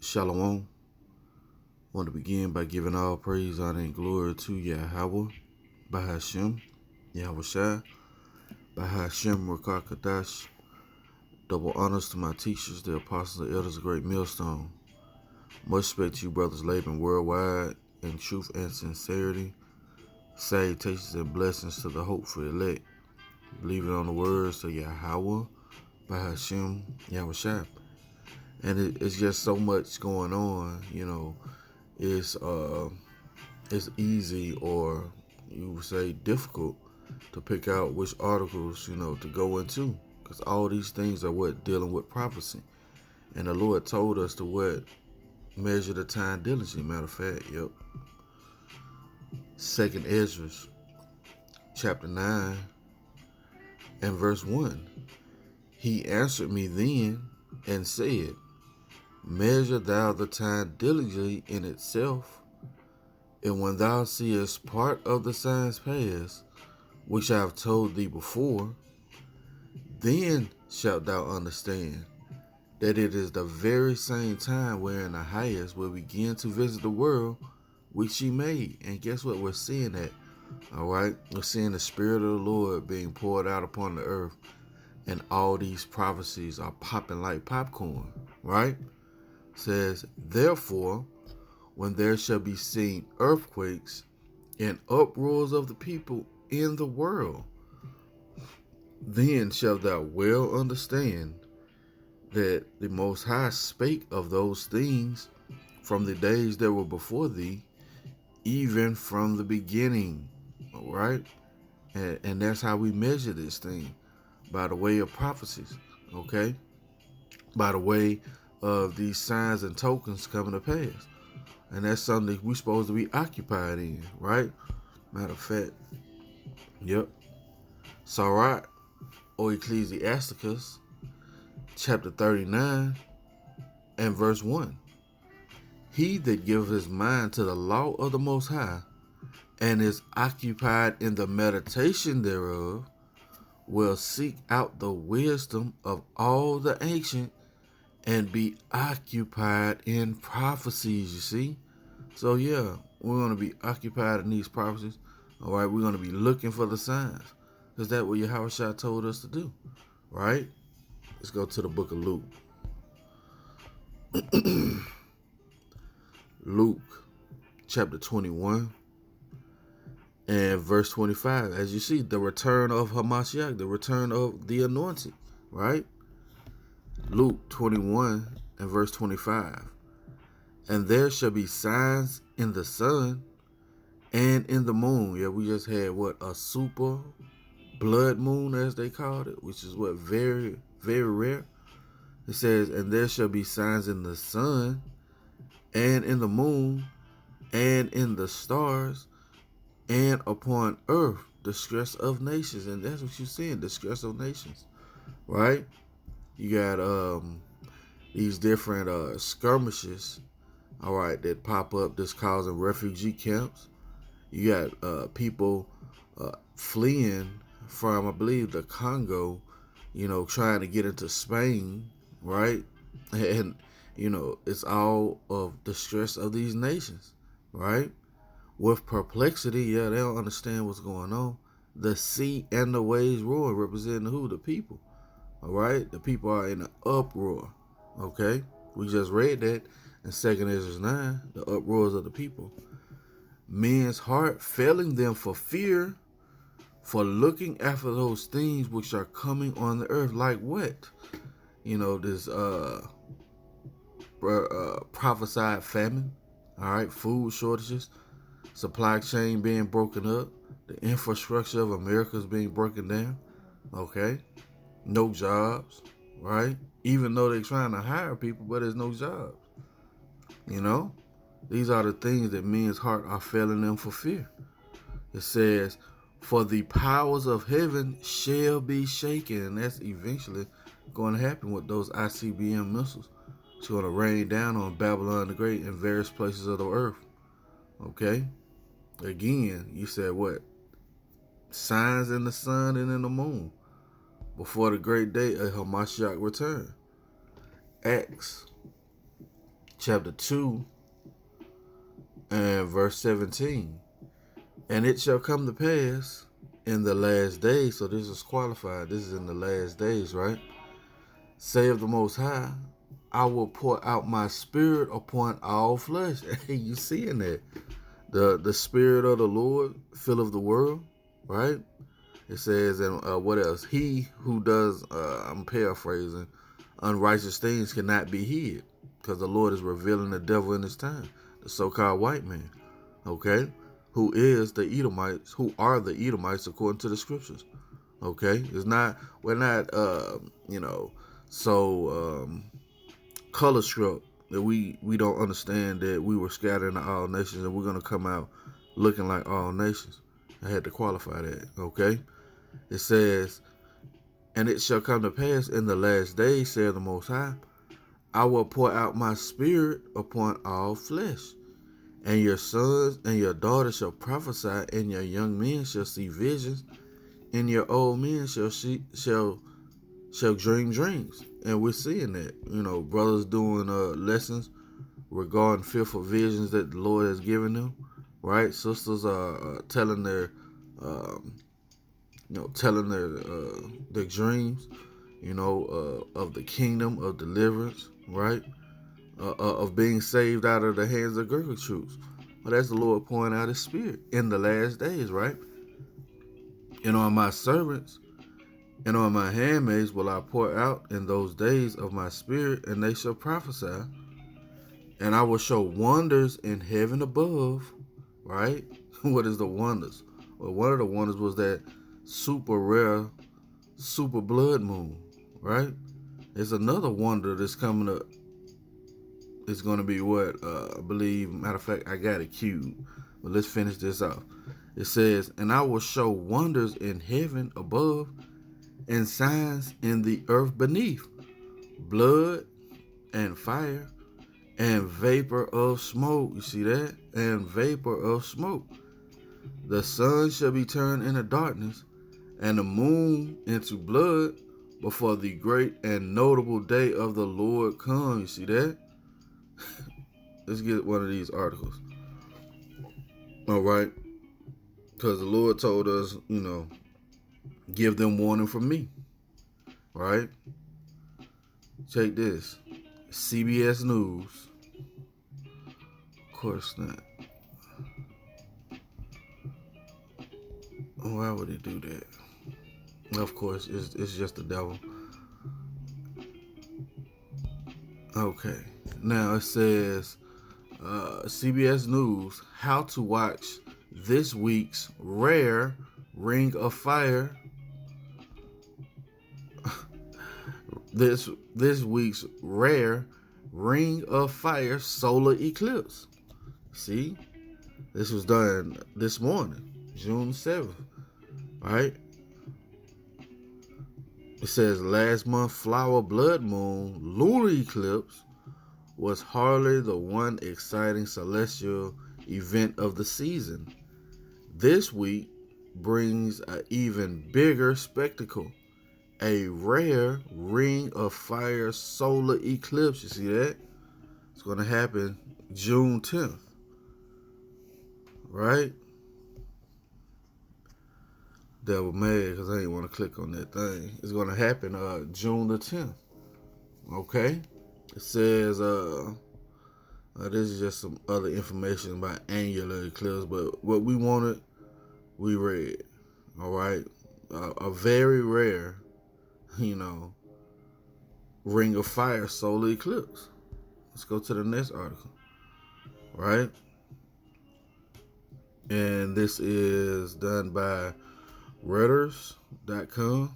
Shalom. I want to begin by giving all praise, honor, and glory to Yahawah Bahasham Yahawashi Bahasham Qadash. Double honors to my teachers, the apostles, the elders, the great millstone. Much respect to you, brothers laboring worldwide in truth and sincerity. Salutations and blessings to the hopeful elect. Believing on the words of Yahawah Bahasham Yahawashi. And it's just so much going on, It's easy, or you would say difficult, to pick out which articles, to go into, because all these things are what dealing with prophecy. And the Lord told us to what? Measure the time diligently. Matter of fact, yep. 2nd Ezra, chapter 9, and verse 1. He answered me then and said, measure thou the time diligently in itself, and when thou seest part of the signs pass, which I have told thee before, then shalt thou understand that it is the very same time wherein the highest will begin to visit the world which he made. And guess what? We're seeing that. All right? We're seeing the Spirit of the Lord being poured out upon the earth, and all these prophecies are popping like popcorn. Right? It says, therefore, when there shall be seen earthquakes and uproars of the people in the world, then shalt thou well understand that the Most High spake of those things from the days that were before thee, even from the beginning. All right? And that's how we measure this thing, by the way of prophecies, okay? By the way of these signs and tokens coming to pass. And that's something we're supposed to be occupied in, right? Matter of fact, yep. Sirach, or Ecclesiasticus, chapter 39, and verse 1. He that giveth his mind to the law of the Most High, and is occupied in the meditation thereof, will seek out the wisdom of all the ancient, and be occupied in prophecies, you see? So yeah, we're going to be occupied in these prophecies. All right, we're going to be looking for the signs, because that's what Yahawah told us to do. Right? Let's go to the book of Luke. Luke, chapter 21, and verse 25. As you see, the return of Hamashiach, the return of the anointed. Right? Luke 21 and verse 25. And there shall be signs in the sun and in the moon. Yeah, we just had a super blood moon, as they called it, which is very, very rare. It says, and there shall be signs in the sun and in the moon and in the stars, and upon earth distress of nations. And that's what you're seeing, distress of nations, right? You got these different skirmishes, all right, that pop up that's causing refugee camps. You got people fleeing from, I believe, the Congo, trying to get into Spain, right? And, it's all of the stress of these nations, right? With perplexity, yeah, they don't understand what's going on. The sea and the waves roar, representing who? The people, all right? The people are in an uproar, okay? We just read that in 2nd Ezra 9, the uproars of the people. Men's heart failing them for fear, for looking after those things which are coming on the earth. Like what? This prophesied famine, all right, food shortages, supply chain being broken up, the infrastructure of America is being broken down, okay? No jobs, right? Even though they're trying to hire people, but there's no jobs. These are the things that men's heart are failing them for fear. It says, for the powers of heaven shall be shaken. And that's eventually going to happen with those ICBM missiles. It's going to rain down on Babylon the Great in various places of the earth. Okay? Again, you said what? Signs in the sun and in the moon before the great day of Hamashiach return. Acts, chapter 2 and verse 17. And it shall come to pass in the last days, so this is qualified, this is in the last days, right? Saith the Most High, I will pour out my spirit upon all flesh. Hey, you seeing that? The spirit of the Lord filleth the world, right? It says, and what else? He who does, I'm paraphrasing, unrighteous things cannot be hid, because the Lord is revealing the devil in his time, the so-called white man, okay? Who is the Edomites, who are the Edomites according to the scriptures, okay? It's not, we're not, color struck that we don't understand that we were scattered into all nations and we're going to come out looking like all nations. I had to qualify that, okay? It says, and it shall come to pass in the last days, saith the Most High, I will pour out my spirit upon all flesh, and your sons and your daughters shall prophesy, and your young men shall see visions, and your old men shall dream dreams. And we're seeing that, brothers doing lessons regarding fearful visions that the Lord has given them, right? Sisters are telling their their dreams, of the kingdom of deliverance, right? Of being saved out of the hands of Gurkha troops. Well, that's the Lord pouring out his spirit in the last days, right? And on my servants and on my handmaids will I pour out in those days of my spirit, and they shall prophesy. And I will show wonders in heaven above, right? What is the wonders? Well, one of the wonders was that super rare, super blood moon, right? There's another wonder that's coming up. It's going to be what? I believe, matter of fact, I got it queued. But let's finish this off. It says, and I will show wonders in heaven above and signs in the earth beneath, blood and fire and vapor of smoke. You see that? And vapor of smoke. The sun shall be turned into darkness and the moon into blood before the great and notable day of the Lord come. You see that? Let's get one of these articles. All right. Because the Lord told us, give them warning from me. Right? Check this. CBS News. Of course not. Why would he do that? Of course, it's just the devil. Okay. Now it says, CBS News, how to watch this week's rare Ring of Fire. this week's rare Ring of Fire solar eclipse. See? This was done this morning, June 7th. Right? It says last month flower blood moon lunar eclipse was hardly the one exciting celestial event of the season. This week brings an even bigger spectacle, a rare Ring of Fire solar eclipse. You see that? It's going to happen June 10th. Right? Devil mad because I ain't want to click on that thing. It's going to happen June the 10th. Okay? It says, this is just some other information about annular eclipse, but what we wanted, we read. All right? A very rare, Ring of Fire solar eclipse. Let's go to the next article. Right? And this is done by Redderscom.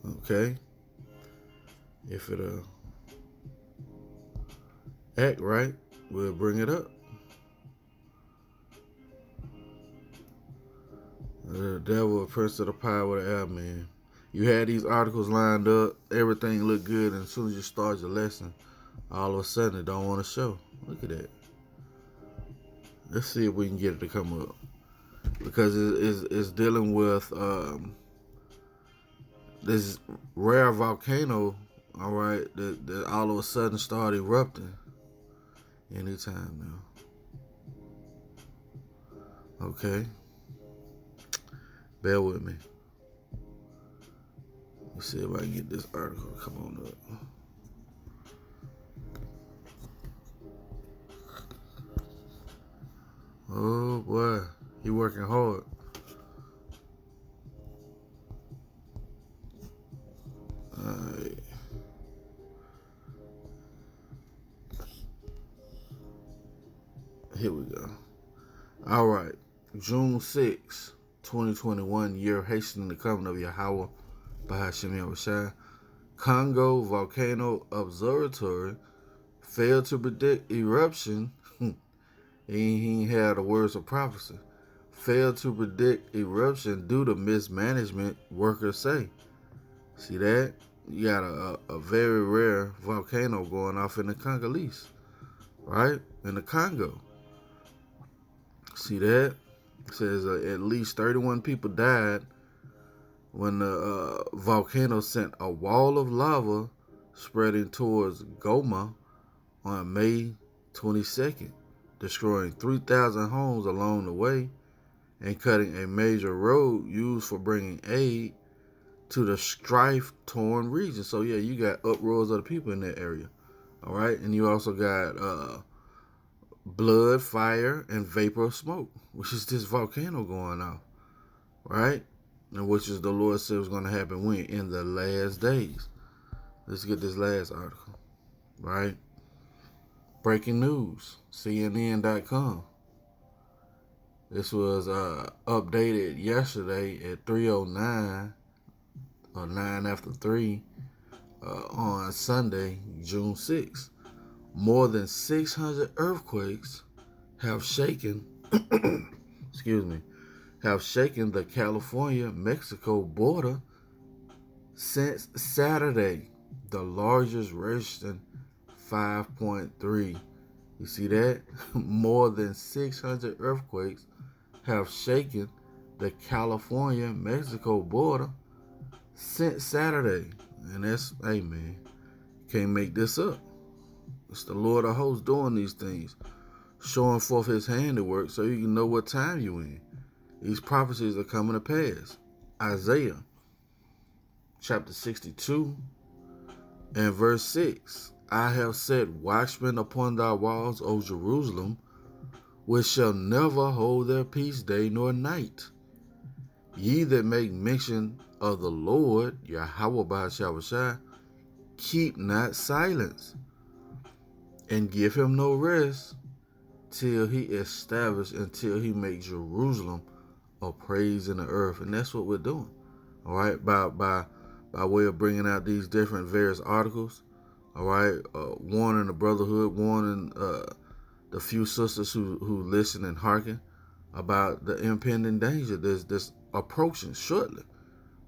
Okay. If it'll act right, we'll bring it up. The devil, prince of the power of the air, man. You had these articles lined up, everything looked good, and as soon as you start your lesson, all of a sudden it don't want to show. Look at that. Let's see if we can get it to come up. Because it's dealing with this rare volcano all right, that all of a sudden start erupting anytime now. Okay, bear with me. Let's see if I can get this article. Come on up. Oh boy, he working hard. Alright. Here we go. Alright. June 6, 2021, year hastening the coming of Yahawah Bahasham Yahawashi. Congo Volcano Observatory failed to predict eruption. He had the words of prophecy. Failed to predict eruption due to mismanagement, workers say. See that? You got a very rare volcano going off in the Congolese, right? In the Congo. See that? It says at least 31 people died when the volcano sent a wall of lava spreading towards Goma on May 22nd, destroying 3,000 homes along the way and cutting a major road used for bringing aid to the strife-torn region. So yeah, you got uproars of the people in that area, all right? And you also got blood, fire, and vapor of smoke, which is this volcano going off, right? And which is the Lord said was going to happen when? In the last days. Let's get this last article, right? Breaking news, CNN.com. This was updated yesterday at 3:09 or 9 after 3 on Sunday, June 6th. More than 600 earthquakes have shaken, have shaken the California-Mexico border since Saturday. The largest registered 5.3. You see that? More than 600 earthquakes have shaken the California-Mexico border since Saturday. And that's, hey man, can't make this up. It's the Lord of hosts doing these things, showing forth his handiwork so you can know what time you're in. These prophecies are coming to pass. Isaiah chapter 62 and verse 6. I have set watchmen upon thy walls, O Jerusalem, which shall never hold their peace day nor night. Ye that make mention of the Lord, Yahawah Bahasham Yahawashi, keep not silence, and give him no rest till he establish, until he make Jerusalem a praise in the earth. And that's what we're doing, all right, by way of bringing out these different various articles, all right, warning the brotherhood, warning the few sisters who listen and hearken about the impending danger that's approaching shortly,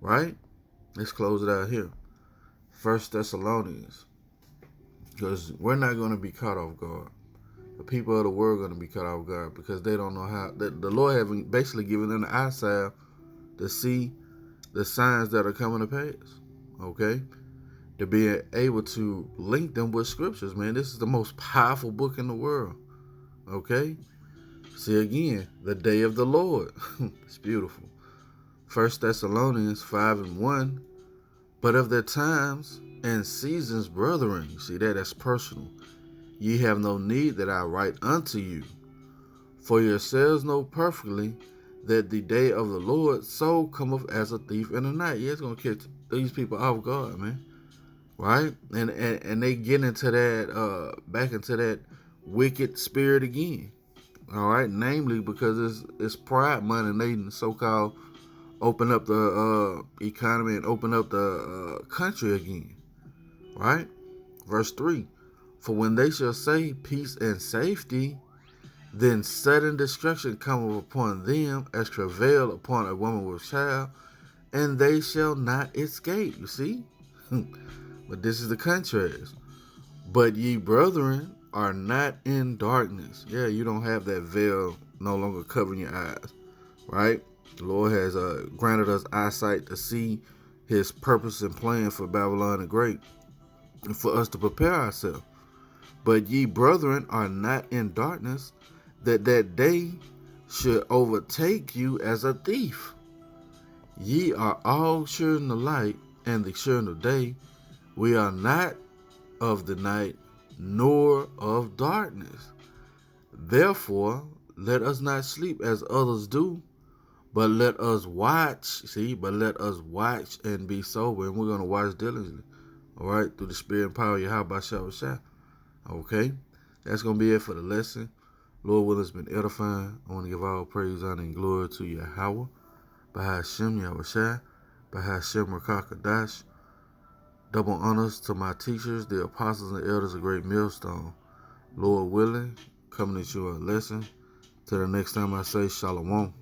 right? Let's close it out here. 1 Thessalonians, because we're not going to be caught off guard. The people of the world are going to be caught off guard because they don't know how. The Lord having basically given them the eyesight to see the signs that are coming to pass, okay? To be able to link them with scriptures, man. This is the most powerful book in the world, okay? See again, the day of the Lord. It's beautiful. 1 Thessalonians 5:1. But of the times and seasons, brethren, you see that's personal. Ye have no need that I write unto you. For yourselves know perfectly that the day of the Lord so cometh as a thief in the night. Yeah, it's going to catch these people off guard, man. Right? And they get into that, back into that wicked spirit again. All right? Namely, because it's pride money and they so-called open up the economy and open up the country again. Right? Verse 3. For when they shall say peace and safety, then sudden destruction cometh upon them as travail upon a woman with child, and they shall not escape. You see? But this is the contrast. But ye brethren are not in darkness. Yeah, you don't have that veil no longer covering your eyes. Right? The Lord has granted us eyesight to see his purpose and plan for Babylon the Great. for us to prepare ourselves. But ye brethren are not in darkness, that that day should overtake you as a thief. Ye are all children of light and the children of day. We are not of the night, nor of darkness. Therefore, let us not sleep as others do, but let us watch. But let us watch and be sober. And we're going to watch diligently. All right, through the spirit and power of Yahawah Bahasham Yahawashi. Okay, that's going to be it for the lesson. Lord willing, it's been edifying. I want to give all praise, honor, and glory to Yahawah Bahasham Yahawashi Bahasham Qadash. Double honors to my teachers, the apostles and elders of Great Millstone. Lord willing, coming at you a lesson. Till the next time I say Shalom.